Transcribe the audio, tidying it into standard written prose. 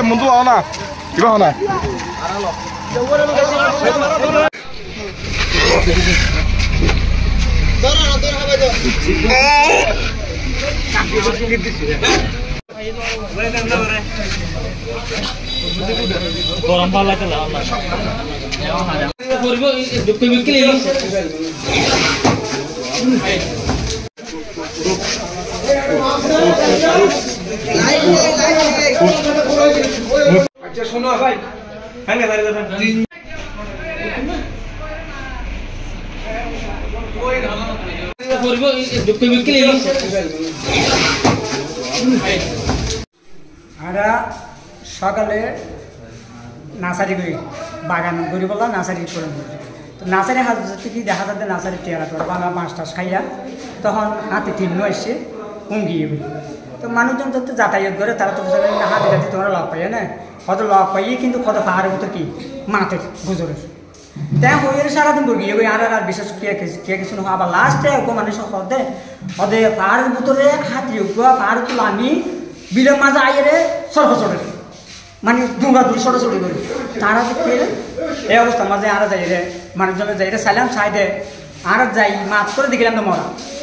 মনটো আও না কিবা হোৱা নাই গরম ভালো লাগে না করব দুঃখ বিক্রি আচ্ছা শোনো ভাই হ্যাঁ না দাঁড়িয়ে দাঁড়ান করব দুঃখ বিক্রি আমরা সকালে নার্সারি করি বাগান করি বললাম নার্সারি করে তো নার্সারি হাত থেকে দেখা যাচ্ছে নার্সারি টেরা টোরা বাংলা 5টা খাইয়া তখন হাতে তিন্ন এসে উঙ্গিয়ে গেল তো মানুষজন যত যাতায়াত করে তারা তো হাতে হাতে তোমরা লক পাইয়া না কত লক পাইয়ে কিন্তু কত পাহাড়ের ভিতর কি মাঠের গুজরের তাই হয়ে সারাদিন গিয়ে গিয়ে আর বিশেষ কে কিছু না আবার লাস্টে মানুষ হতে হতে পাহাড়ের ভিতরে হাতি পাহাড় তুলো আমি বিলের মাঝে আইয়ে সরফ চড়ে মানে দুঙ্গা দূর ছোটাছুটি করি তারা দেখে এই অবস্থা মাঝে আরো যাই রে মানুষজনের যাই রে চাইলাম ছাই দে আর যাই মাছ করে দেখলাম তো মরা